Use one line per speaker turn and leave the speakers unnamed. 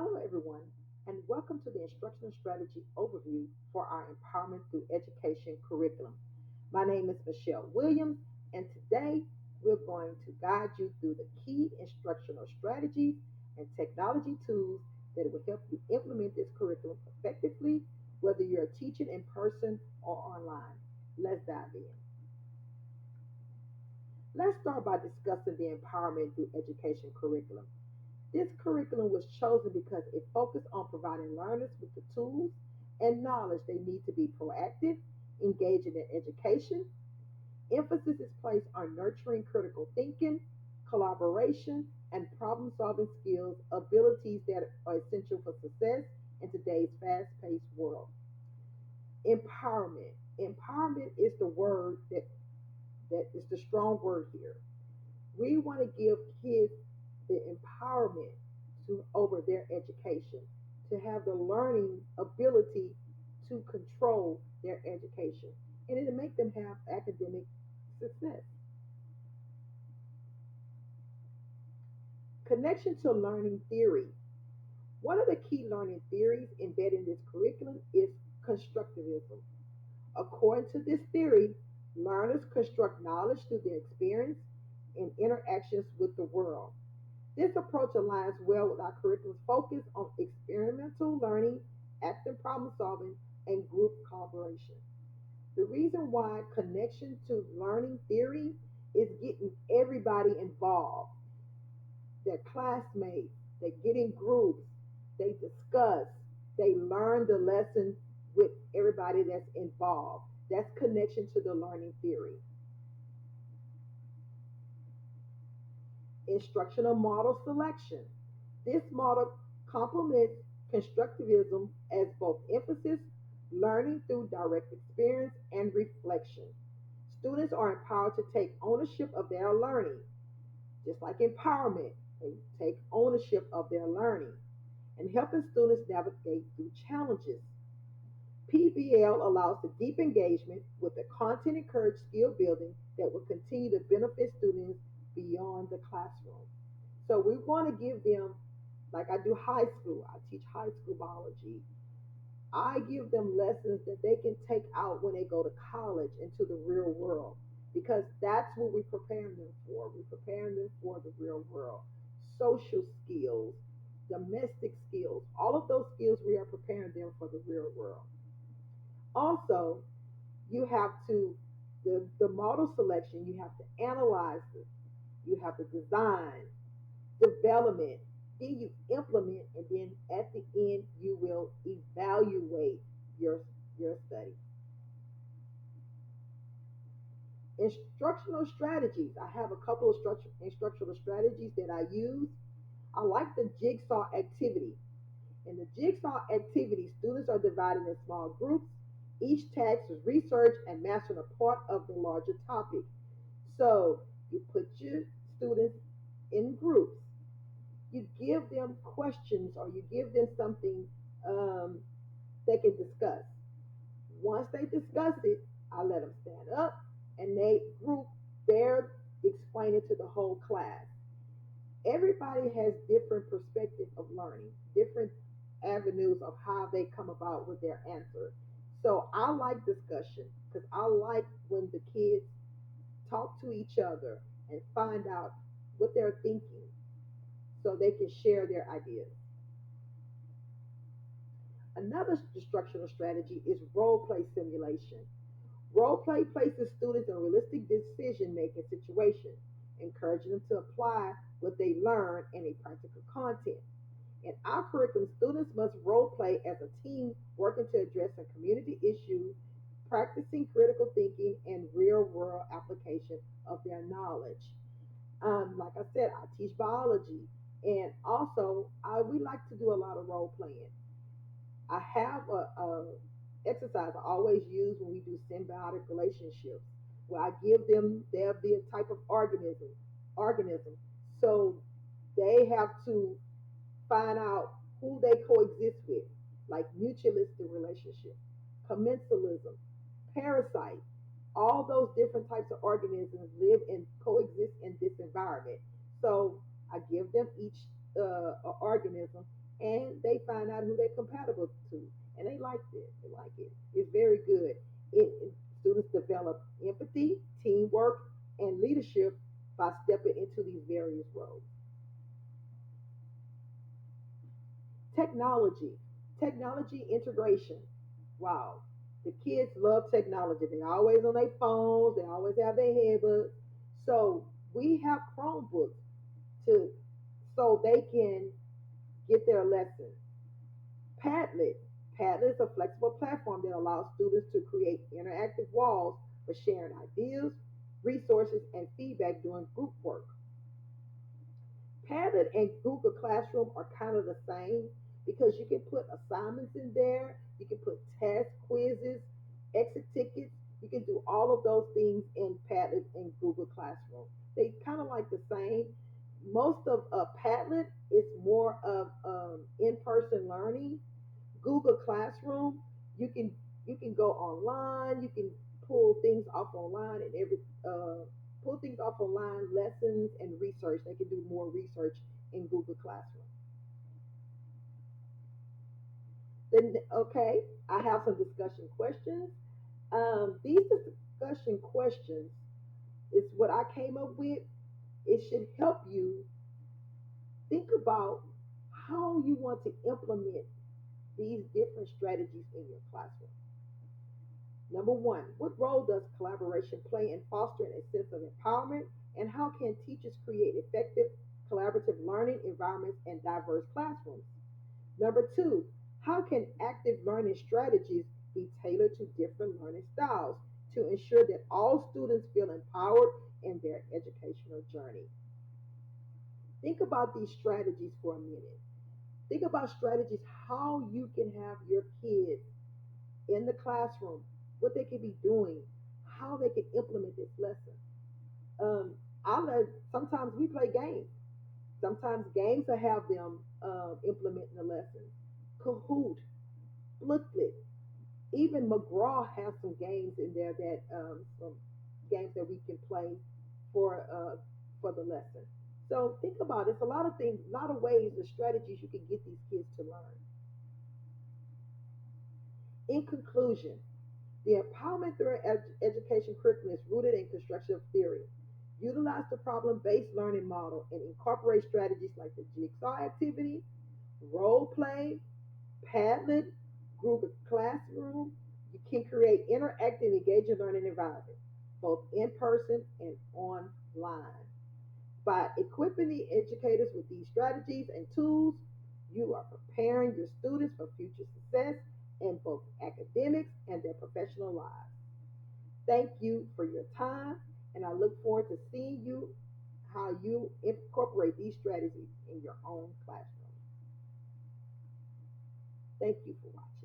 Hello, everyone, and welcome to the Instructional Strategy Overview for our Empowerment Through Education curriculum. My name is Michelle Williams, and today we're going to guide you through the key instructional strategies and technology tools that will help you implement this curriculum effectively, whether you're teaching in person or online. Let's dive in. Let's start by discussing the Empowerment Through Education curriculum. This curriculum was chosen because it focused on providing learners with the tools and knowledge they need to be proactive, engaging in education. Emphasis is placed on nurturing critical thinking, collaboration, and problem solving skills, abilities that are essential for success in today's fast paced world. Empowerment. Empowerment is the word that is the strong word here. We want to give kids the empowerment to over their education, to have the learning ability to control their education, and it'll make them have academic success. Connection to learning theory. One of the key learning theories embedded in this curriculum is constructivism. According to this theory, learners construct knowledge through their experience and interactions with the world. This approach aligns well with our curriculum's focus on experimental learning, active problem solving, and group collaboration. The reason why connection to learning theory is getting everybody involved. Their classmates, they get in groups, they discuss, they learn the lesson with everybody that's involved. That's connection to the learning theory. Instructional model selection. This model complements constructivism as both emphasis learning through direct experience and reflection. Students are empowered to take ownership of their learning, just like empowerment, they take ownership of their learning and helping students navigate through challenges. PBL allows the deep engagement with the content encouraged skill building that will continue to benefit students beyond the classroom. So we want to give them, like I do high school, I teach high school biology. I give them lessons that they can take out when they go to college into the real world because that's what we're preparing them for. We're preparing them for the real world. Social skills, domestic skills, all of those skills we are preparing them for the real world. Also, you have to, the model selection, you have to analyze this. You have to design, development, then you implement, and then at the end you will evaluate your study. Instructional strategies. I have a couple of instructional strategies that I use. I like the jigsaw activity. In the jigsaw activity, students are divided in small groups. Each task is research and mastering a part of the larger topic. So you put your students in groups. You give them questions or you give them something they can discuss. Once they discuss it, I let them stand up and they group their explaining to the whole class. Everybody has different perspectives of learning, different avenues of how they come about with their answer. So I like discussion because I like when the kids talk to each other and find out what they're thinking so they can share their ideas. Another instructional strategy is role play simulation. Role play places students in realistic decision making situations, encouraging them to apply what they learn in a practical content. In our curriculum, students must role play as a team working to address a community issue, practicing critical thinking and real world application of their knowledge. Like I said, I teach biology, and also we like to do a lot of role playing. I have a exercise I always use when we do symbiotic relationships, where I give them they'll be a type of organism. So they have to find out who they coexist with, like mutualistic relationship, commensalism, parasite. All those different types of organisms live and coexist in this environment. So I give them each organism and they find out who they're compatible to, and they like it. They like it. It's very good. Students develop empathy, teamwork, and leadership by stepping into these various roles. Technology, technology integration. Wow, the kids love technology. They're always on their phones. They always have their headbuds. So we have Chromebooks to so they can get their lessons. Padlet. Padlet is a flexible platform that allows students to create interactive walls for sharing ideas, resources, and feedback during group work. Padlet and Google Classroom are kind of the same because you can put assignments in there, you can put tests, quizzes, exit tickets. You can do all of those things in Padlet and Google Classroom. They kind of like the same. Most of Padlet is more of in-person learning. Google Classroom, you can you can go online, you can pull things off online and every pull things off online, lessons and research. They can do more research in Google Classroom. Then okay, I have some discussion questions. These discussion questions is what I came up with. It should help you think about how you want to implement these different strategies in your classroom. Number one, what role does collaboration play in fostering a sense of empowerment? And how can teachers create effective collaborative learning environments and diverse classrooms? Number two, how can active learning strategies be tailored to different learning styles to ensure that all students feel empowered in their educational journey? Think about these strategies for a minute. Think about strategies how you can have your kids in the classroom, what they could be doing, how they can implement this lesson. I let sometimes we play games. Sometimes games will have them implementing the lesson. Kahoot, Booklet, even McGraw has some games in there that some games that we can play for the lesson. So think about it. It's a lot of things, a lot of ways, the strategies you can get these kids to learn. In conclusion, the empowerment through education curriculum is rooted in constructive theory. Utilize the problem based learning model and incorporate strategies like the jigsaw activity, role play, Padlet, Google Classroom. You can create interactive, engaging learning environments, both in person and online. By equipping the educators with these strategies and tools, you are preparing your students for future success in both academics and their professional lives. Thank you for your time, and I look forward to seeing you how you incorporate these strategies in your own classroom. Thank you for watching.